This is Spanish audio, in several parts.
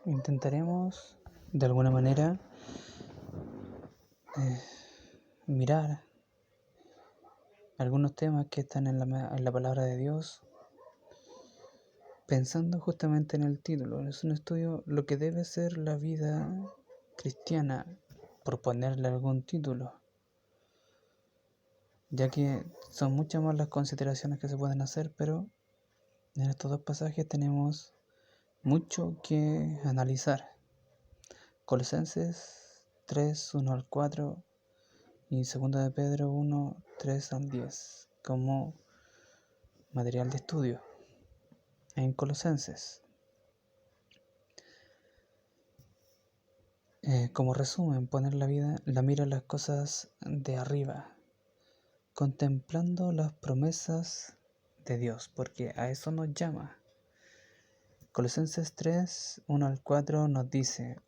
Intentaremos, de alguna manera, mirar algunos temas que están en la palabra de Dios, pensando justamente en el título. Es un estudio lo que debe ser la vida cristiana, por ponerle algún título, ya que son muchas más las consideraciones que se pueden hacer, pero en estos dos pasajes tenemos mucho que analizar. Colosenses 3, 1 al 4 y 2 de Pedro 1, 3 al 10 como material de estudio. En Colosenses, como resumen, poner la mira en las cosas de arriba, contemplando las promesas de Dios, porque a eso nos llama. Colosenses 3, 1 al 4 nos dice: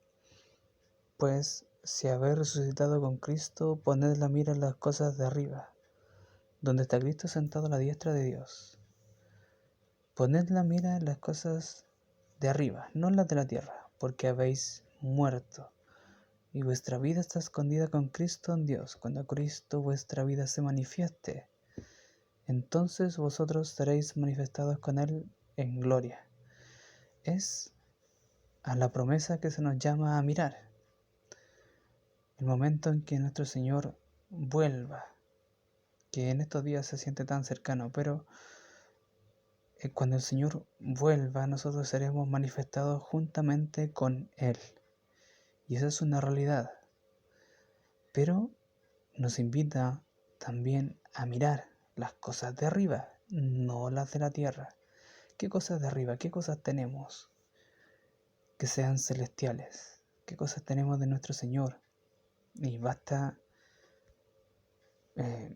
pues si habéis resucitado con Cristo, poned la mira en las cosas de arriba, donde está Cristo sentado a la diestra de Dios. Poned la mira en las cosas de arriba, no en las de la tierra, porque habéis muerto, y vuestra vida está escondida con Cristo en Dios. Cuando Cristo vuestra vida se manifieste, entonces vosotros seréis manifestados con Él en gloria. Es a la promesa que se nos llama a mirar. El momento en que nuestro Señor vuelva, que en estos días se siente tan cercano, pero cuando el Señor vuelva, nosotros seremos manifestados juntamente con Él. Y esa es una realidad. Pero nos invita también a mirar las cosas de arriba, no las de la tierra. ¿Qué cosas de arriba? ¿Qué cosas tenemos que sean celestiales? ¿Qué cosas tenemos de nuestro Señor? Y basta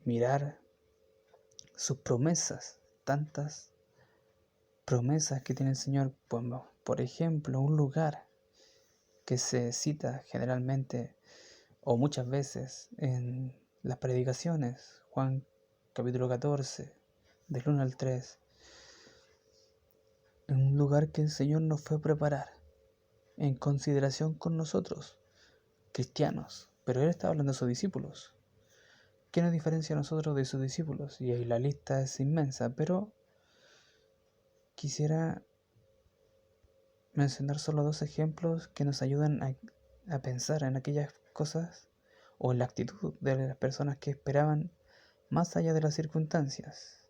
mirar sus promesas, tantas promesas que tiene el Señor. Por ejemplo, un lugar que se cita generalmente o muchas veces en las predicaciones, Juan capítulo 14, del 1 al 3, en un lugar que el Señor nos fue a preparar en consideración con nosotros, cristianos, pero Él está hablando de sus discípulos. ¿Qué nos diferencia a nosotros de sus discípulos? Y ahí la lista es inmensa, pero quisiera mencionar solo dos ejemplos que nos ayudan a pensar en aquellas cosas o en la actitud de las personas que esperaban más allá de las circunstancias.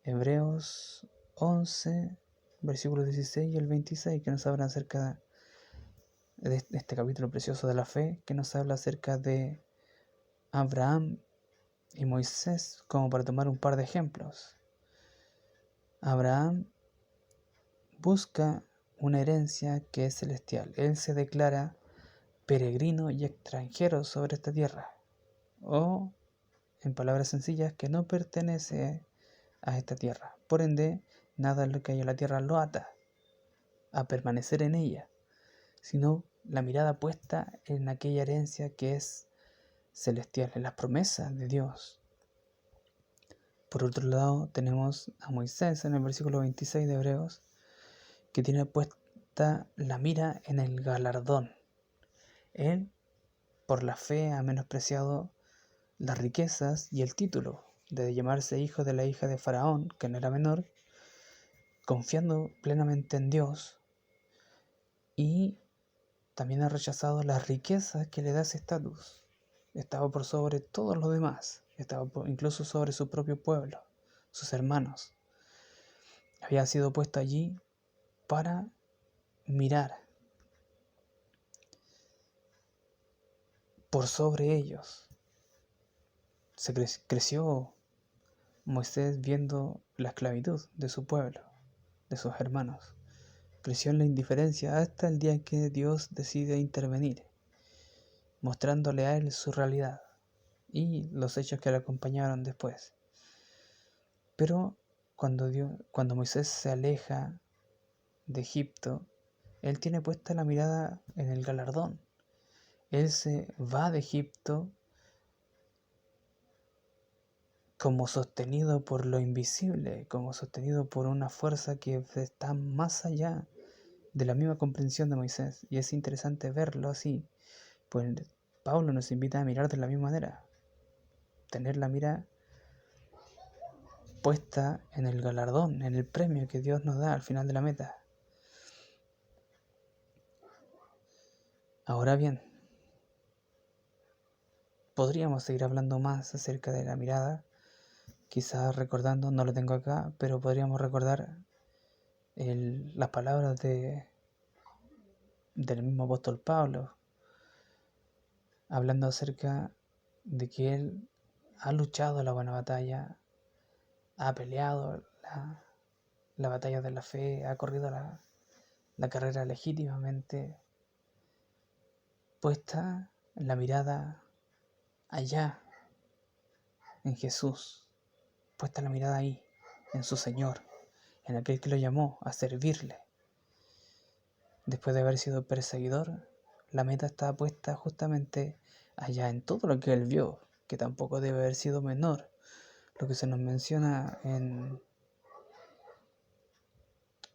Hebreos 11, versículos 16 y el 26, que nos habla acerca de este capítulo precioso de la fe, que nos habla acerca de Abraham y Moisés, como para tomar un par de ejemplos. Abraham busca una herencia que es celestial. Él se declara peregrino y extranjero sobre esta tierra, o en palabras sencillas, que no pertenece a esta tierra. Por ende, nada de lo que hay en la tierra lo ata a permanecer en ella, sino la mirada puesta en aquella herencia que es celestial, en las promesas de Dios. Por otro lado, tenemos a Moisés en el versículo 26 de Hebreos, que tiene puesta la mira en el galardón. Él, por la fe, ha menospreciado las riquezas y el título de llamarse hijo de la hija de Faraón, que no era menor, confiando plenamente en Dios, y también ha rechazado las riquezas que le da ese estatus. Estaba por sobre todos los demás, estaba incluso sobre su propio pueblo, sus hermanos. Había sido puesto allí para mirar por sobre ellos. Se creció Moisés viendo la esclavitud de su pueblo, de sus hermanos. Creció en la indiferencia hasta el día en que Dios decide intervenir, mostrándole a él su realidad y los hechos que le acompañaron después. Pero cuando Moisés se aleja de Egipto, él tiene puesta la mirada en el galardón. Él se va de Egipto como sostenido por lo invisible, como sostenido por una fuerza que está más allá de la misma comprensión de Moisés. Y es interesante verlo así, pues Pablo nos invita a mirar de la misma manera, tener la mira puesta en el galardón, en el premio que Dios nos da al final de la meta. Ahora bien, podríamos seguir hablando más acerca de la mirada, quizás recordando, no lo tengo acá, pero podríamos recordar las palabras del mismo apóstol Pablo, hablando acerca de que él ha luchado la buena batalla, ha peleado la batalla de la fe, ha corrido la carrera legítimamente, puesta la mirada allá, en Jesús, puesta la mirada ahí, en su Señor, en aquel que lo llamó a servirle. Después de haber sido perseguidor, la meta está puesta justamente allá, en todo lo que él vio, que tampoco debe haber sido menor. Lo que se nos menciona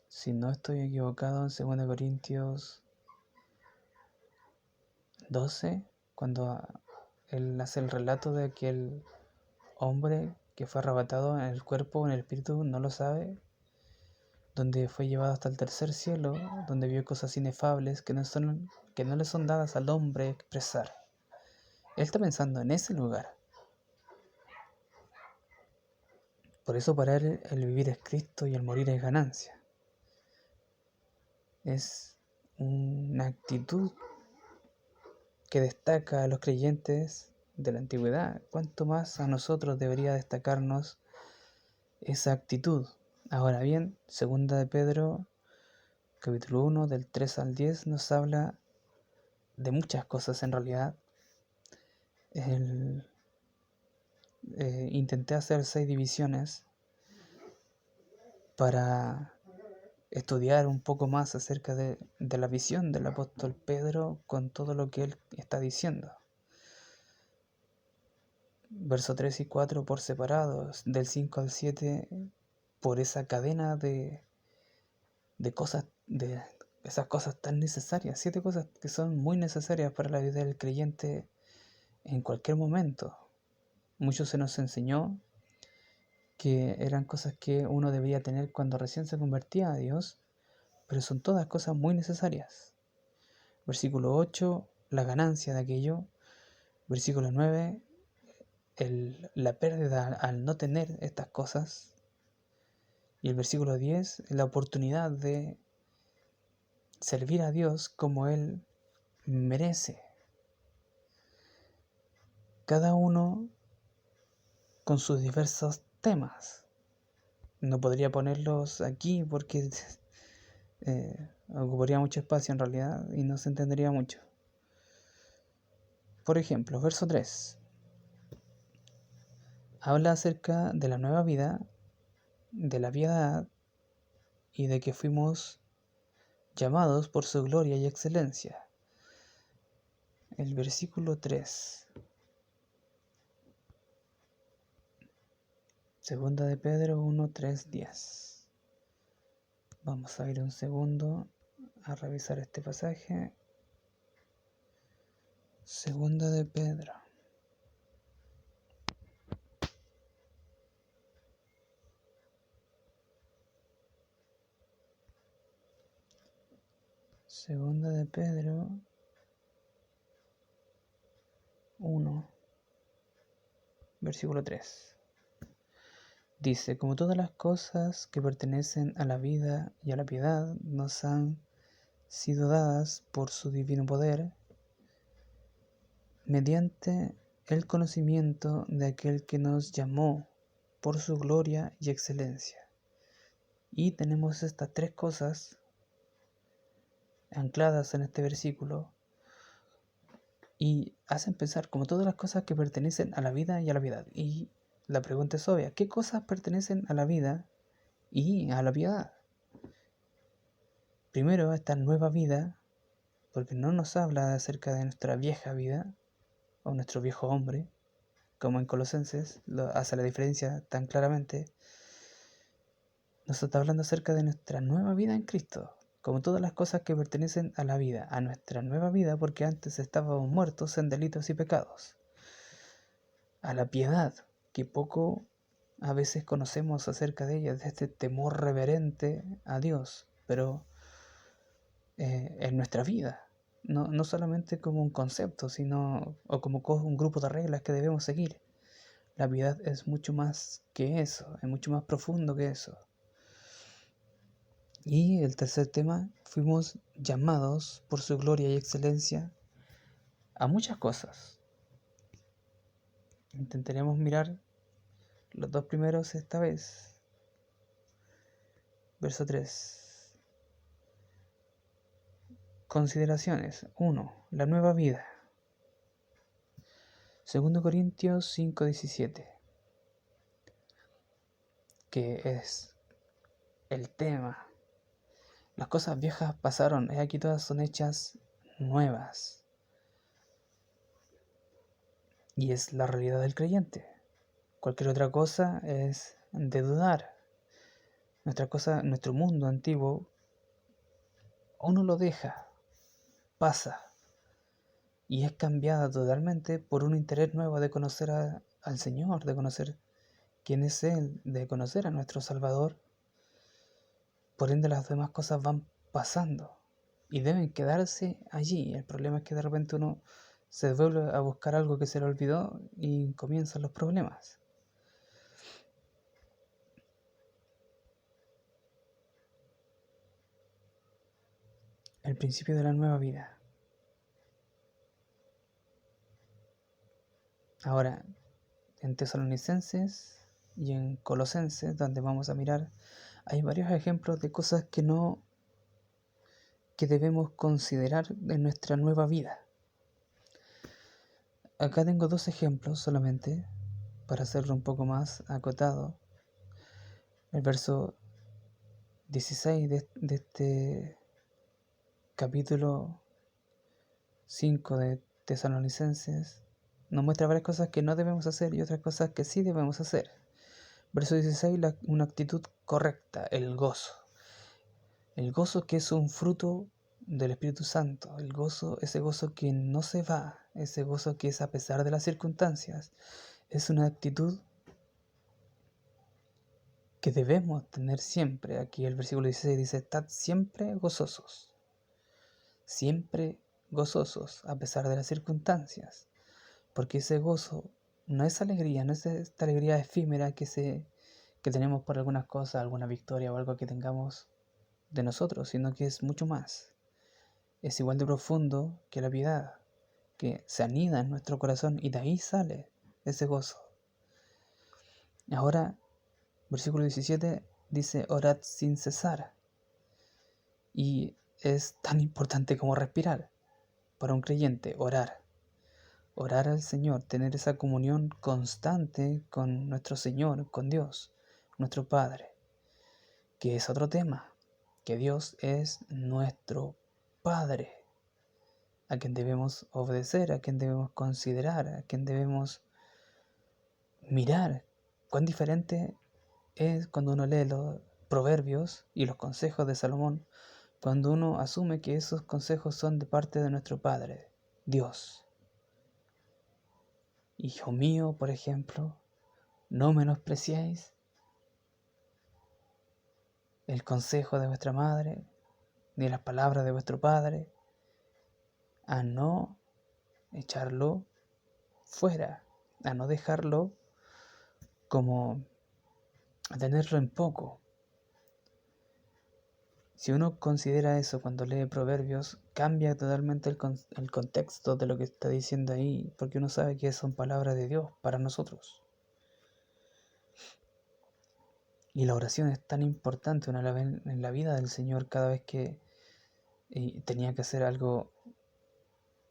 si no estoy equivocado, en 2 Corintios 12, cuando él hace el relato de aquel hombre que fue arrebatado en el cuerpo o en el espíritu, no lo sabe, donde fue llevado hasta el tercer cielo, donde vio cosas inefables que no le son dadas al hombre expresar. Él está pensando en ese lugar. Por eso para él el vivir es Cristo y el morir es ganancia. Es una actitud que destaca a los creyentes de la antigüedad. ¿Cuánto más a nosotros debería destacarnos esa actitud? Ahora bien, 2 de Pedro, capítulo 1, del 3 al 10, nos habla de muchas cosas en realidad. Intenté hacer 6 divisiones para estudiar un poco más acerca de la visión del apóstol Pedro con todo lo que él está diciendo. Verso 3 y 4 por separados, del 5 al 7 por esa cadena de cosas, de esas cosas tan necesarias, 7 cosas que son muy necesarias para la vida del creyente en cualquier momento. Mucho se nos enseñó que eran cosas que uno debería tener cuando recién se convertía a Dios, pero son todas cosas muy necesarias. Versículo 8, la ganancia de aquello. Versículo 9, la pérdida al no tener estas cosas. Y el versículo 10, la oportunidad de servir a Dios como Él merece. Cada uno con sus diversos temas. No podría ponerlos aquí porque ocuparía mucho espacio en realidad y no se entendería mucho. Por ejemplo, verso 3 habla acerca de la nueva vida, de la piedad y de que fuimos llamados por su gloria y excelencia. El versículo 3, segunda de Pedro 1, 3, 10. Vamos a ir un segundo a revisar este pasaje. Segunda de Pedro. Segunda de Pedro 1, versículo 3. Dice, como todas las cosas que pertenecen a la vida y a la piedad nos han sido dadas por su divino poder, mediante el conocimiento de aquel que nos llamó por su gloria y excelencia. Y tenemos estas 3 cosas ancladas en este versículo y hacen pensar como todas las cosas que pertenecen a la vida y a la piedad. Y la pregunta es obvia, ¿qué cosas pertenecen a la vida y a la piedad? Primero, esta nueva vida, porque no nos habla acerca de nuestra vieja vida o nuestro viejo hombre, como en Colosenses hace la diferencia tan claramente. Nos está hablando acerca de nuestra nueva vida en Cristo. como todas las cosas que pertenecen a la vida, a nuestra nueva vida, porque antes estábamos muertos en delitos y pecados, a la piedad, que poco a veces conocemos acerca de ella, de este temor reverente a Dios, pero en nuestra vida, no solamente como un concepto, sino o como un grupo de reglas que debemos seguir. La piedad es mucho más que eso, es mucho más profundo que eso. Y el tercer tema, fuimos llamados por su gloria y excelencia a muchas cosas. Intentaremos mirar los dos primeros esta vez. Verso 3. Consideraciones. 1. La nueva vida. 2 Corintios 5:17, que es el tema. Las cosas viejas pasaron, y aquí todas son hechas nuevas. Y es la realidad del creyente. Cualquier otra cosa es de dudar. Nuestro mundo antiguo, uno lo deja, pasa, y es cambiada totalmente por un interés nuevo de conocer al Señor, de conocer quién es Él, de conocer a nuestro Salvador. Por ende, las demás cosas van pasando y deben quedarse allí. El problema es que de repente uno se vuelve a buscar algo que se le olvidó y comienzan los problemas. El principio de la nueva vida. Ahora, en Tesalonicenses y en Colosenses, donde vamos a mirar, hay varios ejemplos de cosas que debemos considerar en nuestra nueva vida. Acá tengo 2 ejemplos solamente para hacerlo un poco más acotado. El verso 16 de este capítulo 5 de Tesalonicenses nos muestra varias cosas que no debemos hacer y otras cosas que sí debemos hacer. Verso 16, una actitud correcta, el gozo. El gozo que es un fruto del Espíritu Santo, el gozo, ese gozo que no se va, ese gozo que es a pesar de las circunstancias, es una actitud que debemos tener siempre. Aquí el versículo 16 dice, estad siempre gozosos a pesar de las circunstancias, porque ese gozo no es alegría, no es esta alegría efímera que tenemos por algunas cosas, alguna victoria o algo que tengamos de nosotros, sino que es mucho más. Es igual de profundo que la piedad, que se anida en nuestro corazón y de ahí sale ese gozo. Ahora, versículo 17 dice, orad sin cesar. Y es tan importante como respirar para un creyente, orar. Orar al Señor, tener esa comunión constante con nuestro Señor, con Dios, nuestro Padre, que es otro tema, que Dios es nuestro Padre, a quien debemos obedecer, a quien debemos considerar, a quien debemos mirar. Cuán diferente es cuando uno lee los proverbios y los consejos de Salomón, cuando uno asume que esos consejos son de parte de nuestro Padre, Dios. Hijo mío, por ejemplo, no menospreciéis el consejo de vuestra madre, ni las palabras de vuestro padre, a no echarlo fuera, a no dejarlo como a tenerlo en poco. Si uno considera eso cuando lee Proverbios, cambia totalmente el contexto de lo que está diciendo ahí, porque uno sabe que son palabras de Dios para nosotros. Y la oración es tan importante en la vida del Señor cada vez que tenía que hacer algo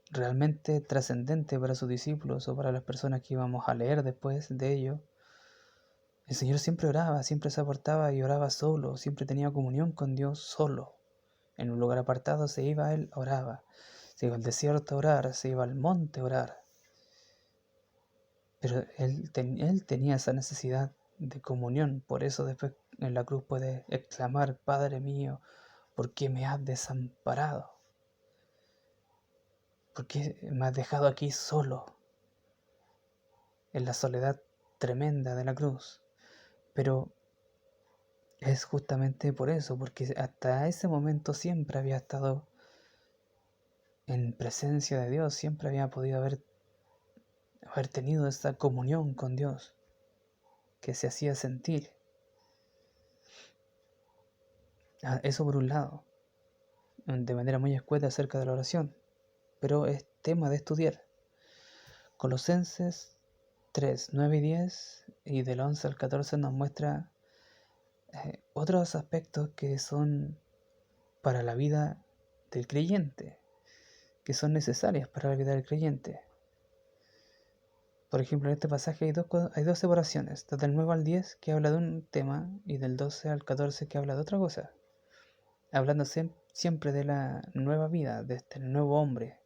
realmente trascendente para sus discípulos o para las personas que íbamos a leer después de ello. El Señor siempre oraba, siempre se apartaba y oraba solo, siempre tenía comunión con Dios solo. En un lugar apartado se iba Él, oraba. Se iba al desierto a orar, se iba al monte a orar. Pero él tenía esa necesidad de comunión, por eso después en la cruz puede exclamar, Padre mío, ¿Por qué me has desamparado? ¿Por qué me has dejado aquí solo, en la soledad tremenda de la cruz? Pero es justamente por eso, porque hasta ese momento siempre había estado en presencia de Dios, siempre había podido haber tenido esa comunión con Dios que se hacía sentir. Eso por un lado, de manera muy escueta acerca de la oración, pero es tema de estudiar. Colosenses 3, 9 y 10 y del 11 al 14 nos muestra otros aspectos que son para la vida del creyente, que son necesarias para la vida del creyente. Por ejemplo, en este pasaje hay dos separaciones, desde el 9 al 10 que habla de un tema y del 12 al 14 que habla de otra cosa, hablando siempre de la nueva vida, de este nuevo hombre,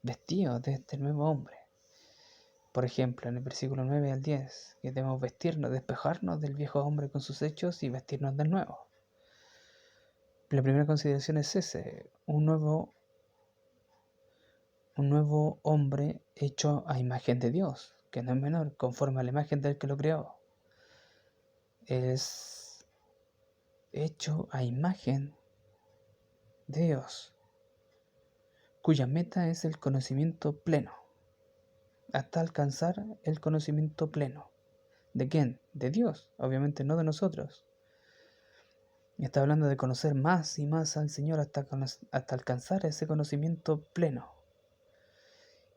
vestido de este nuevo hombre. Por ejemplo, en el versículo 9 al 10, que debemos vestirnos, despejarnos del viejo hombre con sus hechos y vestirnos del nuevo. La primera consideración es ese, un nuevo hombre hecho a imagen de Dios, que no es menor, conforme a la imagen del que lo creó. Es hecho a imagen de Dios, cuya meta es el conocimiento pleno, hasta alcanzar el conocimiento pleno. ¿De quién? De Dios, obviamente no de nosotros. Está hablando de conocer más y más al Señor hasta alcanzar ese conocimiento pleno.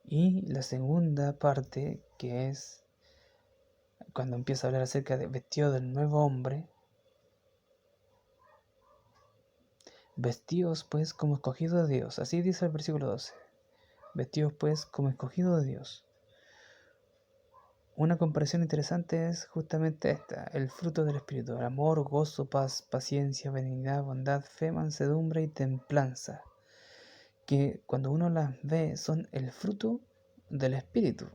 Y la segunda parte, que es cuando empieza a hablar acerca de vestido del nuevo hombre, vestidos pues como escogidos de Dios, así dice el versículo 12, vestidos pues como escogidos de Dios. Una comparación interesante es justamente esta, el fruto del Espíritu, el amor, gozo, paz, paciencia, benignidad, bondad, fe, mansedumbre y templanza, que cuando uno las ve son el fruto del Espíritu.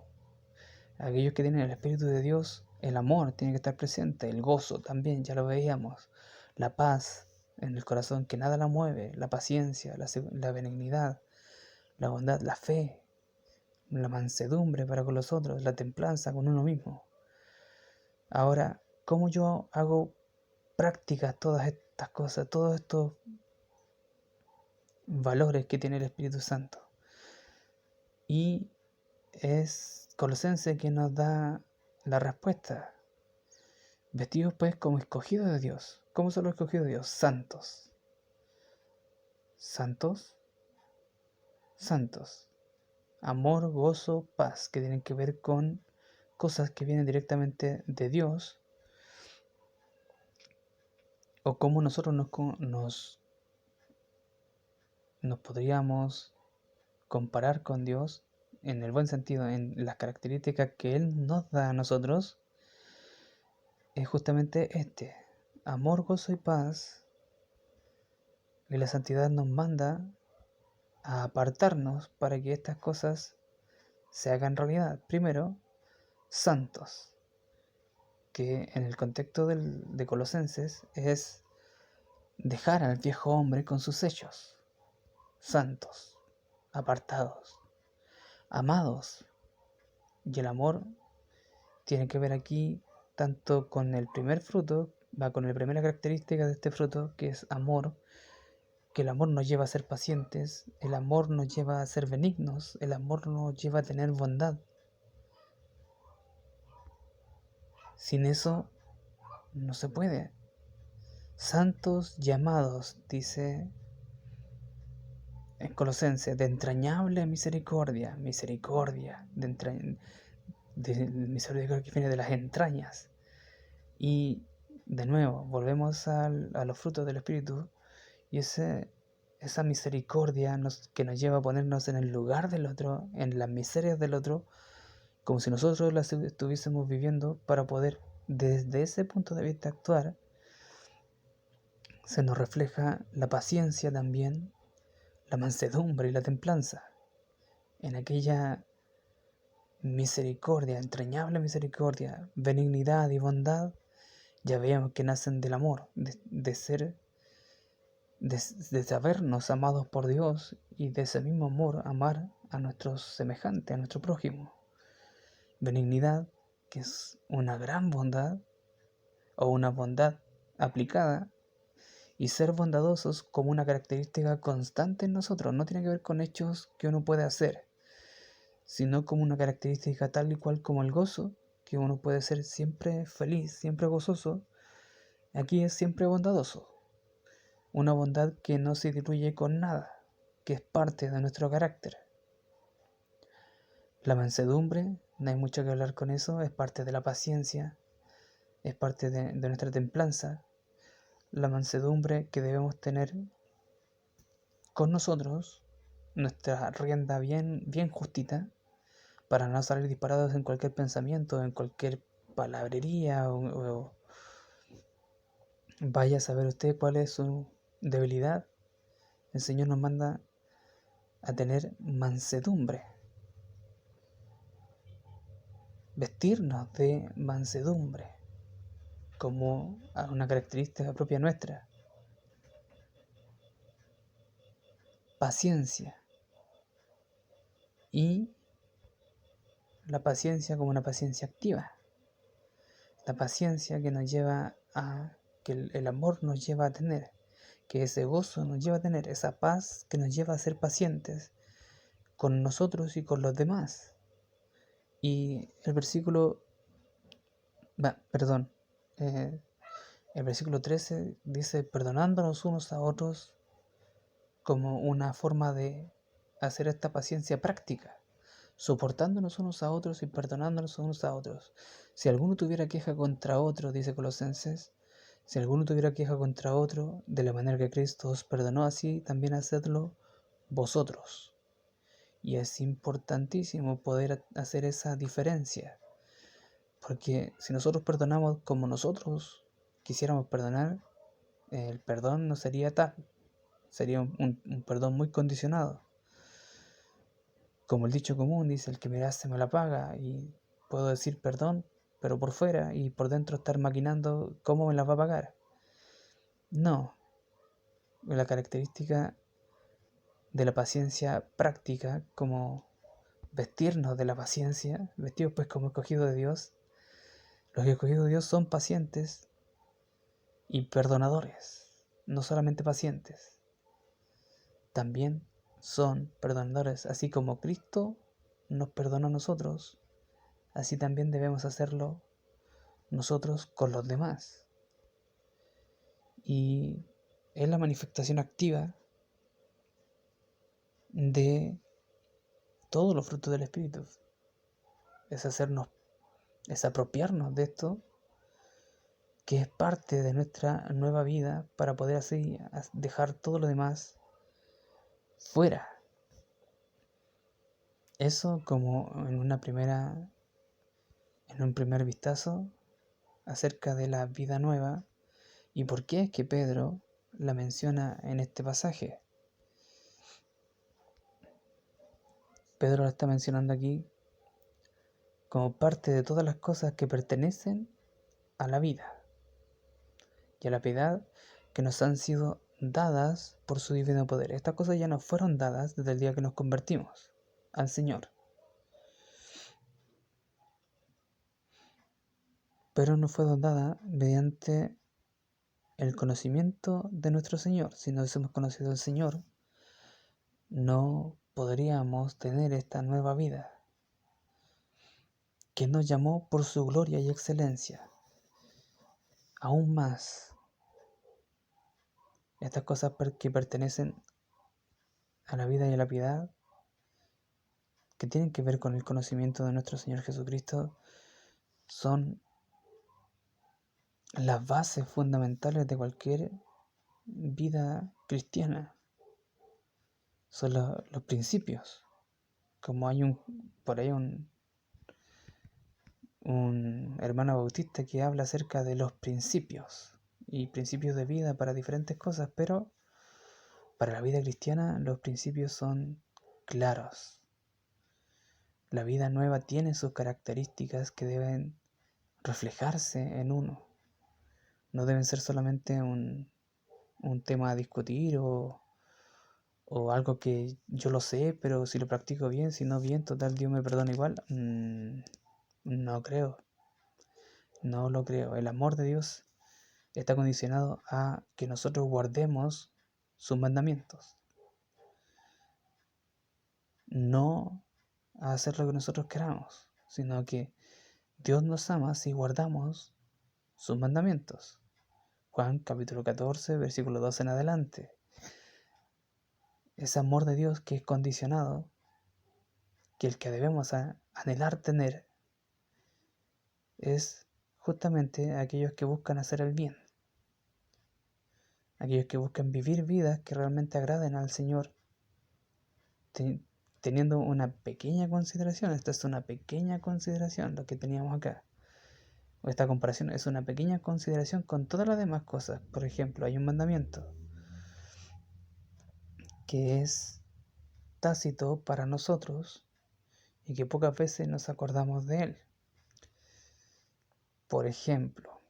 Aquellos que tienen el Espíritu de Dios, el amor tiene que estar presente, el gozo también, ya lo veíamos, la paz en el corazón que nada la mueve, la paciencia, la benignidad, la bondad, la fe, la mansedumbre para con los otros, la templanza con uno mismo. Ahora, ¿cómo yo hago prácticas todas estas cosas, todos estos valores que tiene el Espíritu Santo? Y es Colosenses que nos da la respuesta. Vestidos pues como escogidos de Dios. ¿Cómo son los escogidos de Dios? Santos. Santos. Santos. Amor, gozo, paz, que tienen que ver con cosas que vienen directamente de Dios, o cómo nosotros nos podríamos comparar con Dios en el buen sentido, en las características que Él nos da a nosotros, es justamente este, amor, gozo y paz, que la santidad nos manda a apartarnos para que estas cosas se hagan realidad. Primero, santos, que en el contexto de Colosenses es dejar al viejo hombre con sus hechos. Santos, apartados, amados. Y el amor tiene que ver aquí tanto con el primer fruto, va con la primera característica de este fruto, que es amor, que el amor nos lleva a ser pacientes, el amor nos lleva a ser benignos, el amor nos lleva a tener bondad. Sin eso no se puede. Santos llamados, dice en Colosenses, de entrañable misericordia, misericordia, de misericordia que viene de las entrañas. Y de nuevo, volvemos a los frutos del Espíritu y esa misericordia que nos lleva a ponernos en el lugar del otro, en las miserias del otro, como si nosotros las estuviésemos viviendo para poder desde ese punto de vista actuar. Se nos refleja la paciencia también, la mansedumbre y la templanza, en aquella misericordia, entrañable misericordia, benignidad y bondad, ya veíamos que nacen del amor, de ser de sabernos amados por Dios y de ese mismo amor amar a nuestros semejantes, a nuestro prójimo. Benignidad, que es una gran bondad o una bondad aplicada, y ser bondadosos como una característica constante en nosotros. No tiene que ver con hechos que uno puede hacer, sino como una característica tal y cual como el gozo, que uno puede ser siempre feliz, siempre gozoso. Aquí es siempre bondadoso. Una bondad que no se diluye con nada, que es parte de nuestro carácter. La mansedumbre, no hay mucho que hablar con eso, es parte de la paciencia, es parte de nuestra templanza. La mansedumbre que debemos tener con nosotros, nuestra rienda bien justita, para no salir disparados en cualquier pensamiento, en cualquier palabrería, o vaya a saber usted cuál es su debilidad. El Señor nos manda a tener mansedumbre, vestirnos de mansedumbre como una característica propia nuestra. Paciencia, y la paciencia como una paciencia activa, la paciencia que nos lleva a que el amor nos lleva a tener, que ese gozo nos lleva a tener, esa paz que nos lleva a ser pacientes con nosotros y con los demás. Y el versículo, el versículo 13 dice, perdonándonos unos a otros, como una forma de hacer esta paciencia práctica, soportándonos unos a otros y perdonándonos unos a otros. Si alguno tuviera queja contra otro, dice Colosenses, si alguno tuviera queja contra otro, de la manera que Cristo os perdonó, así también hacedlo vosotros. Y es importantísimo poder hacer esa diferencia, porque si nosotros perdonamos como nosotros quisiéramos perdonar, el perdón no sería tal, sería un perdón muy condicionado. Como el dicho común dice, el que me hace me la paga, y puedo decir perdón, pero por fuera, y por dentro estar maquinando cómo me la va a pagar. No, la característica de la paciencia práctica, como vestirnos de la paciencia, vestidos pues como escogidos de Dios. Los escogidos de Dios son pacientes y perdonadores, no solamente pacientes, también son perdonadores, así como Cristo nos perdonó a nosotros, así también debemos hacerlo nosotros con los demás. Y es la manifestación activa de todos los frutos del Espíritu. Es apropiarnos de esto, que es parte de nuestra nueva vida, para poder así dejar todo lo demás fuera. Eso como en un primer vistazo acerca de la vida nueva. ¿Y por qué es que Pedro la menciona en este pasaje? Pedro la está mencionando aquí como parte de todas las cosas que pertenecen a la vida y a la piedad que nos han sido dadas por su divino poder. Estas cosas ya nos fueron dadas desde el día que nos convertimos al Señor, pero nos fue dada mediante el conocimiento de nuestro Señor. Si no hubiésemos conocido al Señor, no podríamos tener esta nueva vida que nos llamó por su gloria y excelencia. Aún más, estas cosas que pertenecen a la vida y a la piedad, que tienen que ver con el conocimiento de nuestro Señor Jesucristo, son las bases fundamentales de cualquier vida cristiana. Son los principios. Como hay por ahí un hermano bautista que habla acerca de los principios y principios de vida para diferentes cosas, pero para la vida cristiana los principios son claros. La vida nueva tiene sus características que deben reflejarse en uno. No deben ser solamente un tema a discutir o algo que yo lo sé, pero si lo practico bien, si no bien, total, Dios me perdona igual. No creo, no lo creo. El amor de Dios está condicionado a que nosotros guardemos sus mandamientos, no a hacer lo que nosotros queramos, sino que Dios nos ama si guardamos sus mandamientos. Juan capítulo 14, versículo 12 en adelante. Ese amor de Dios que es condicionado, que el que debemos anhelar tener, es justamente aquellos que buscan hacer el bien, aquellos que buscan vivir vidas que realmente agraden al Señor, teniendo una pequeña consideración. Esta es una pequeña consideración, lo que teníamos acá. Esta comparación es una pequeña consideración con todas las demás cosas. Por ejemplo, hay un mandamiento que es tácito para nosotros y que pocas veces nos acordamos de él. Por ejemplo,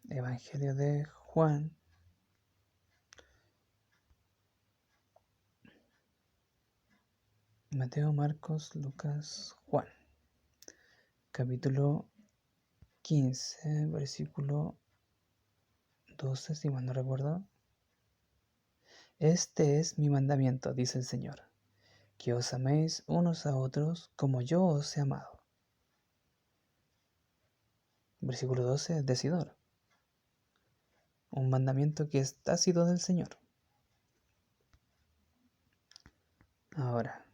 Evangelio de Juan, Mateo, Marcos, Lucas, Juan, capítulo 15, versículo 12, si mal no recuerdo. Este es mi mandamiento, dice el Señor, que os améis unos a otros como yo os he amado. Versículo 12 es decidor. Un mandamiento que es tácito del Señor. Ahora,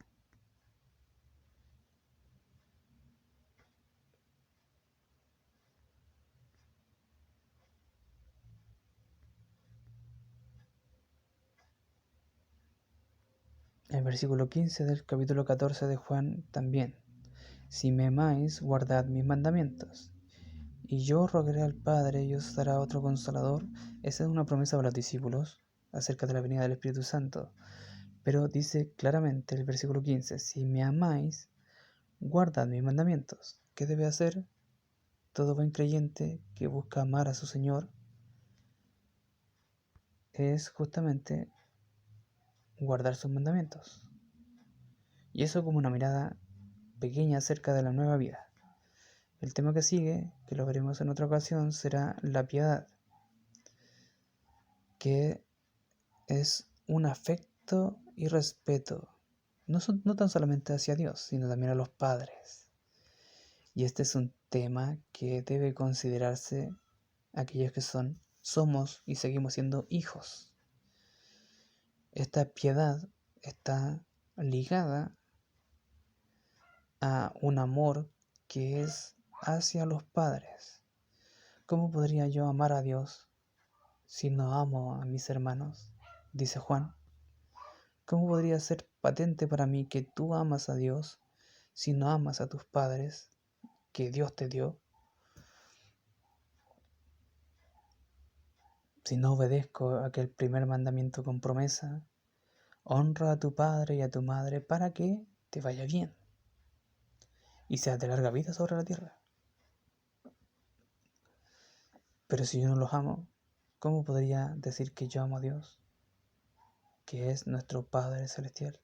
el versículo 15 del capítulo 14 de Juan también. Si me amáis, guardad mis mandamientos. Y yo rogaré al Padre y os dará otro consolador. Esa es una promesa para los discípulos acerca de la venida del Espíritu Santo. Pero dice claramente el versículo 15, si me amáis, guardad mis mandamientos. ¿Qué debe hacer todo buen creyente que busca amar a su Señor? Es justamente guardar sus mandamientos. Y eso como una mirada pequeña acerca de la nueva vida. El tema que sigue, que lo veremos en otra ocasión, será la piedad, que es un afecto y respeto, no tan solamente hacia Dios, sino también a los padres. Y este es un tema que debe considerarse aquellos que somos y seguimos siendo hijos. Esta piedad está ligada a un amor que es hacia los padres. ¿Cómo podría yo amar a Dios si no amo a mis hermanos? Dice Juan. ¿Cómo podría ser patente para mí que tú amas a Dios si no amas a tus padres que Dios te dio? Si no obedezco aquel primer mandamiento con promesa, honra a tu padre y a tu madre para que te vaya bien y seas de larga vida sobre la tierra. Pero si yo no los amo, ¿cómo podría decir que yo amo a Dios, que es nuestro Padre Celestial?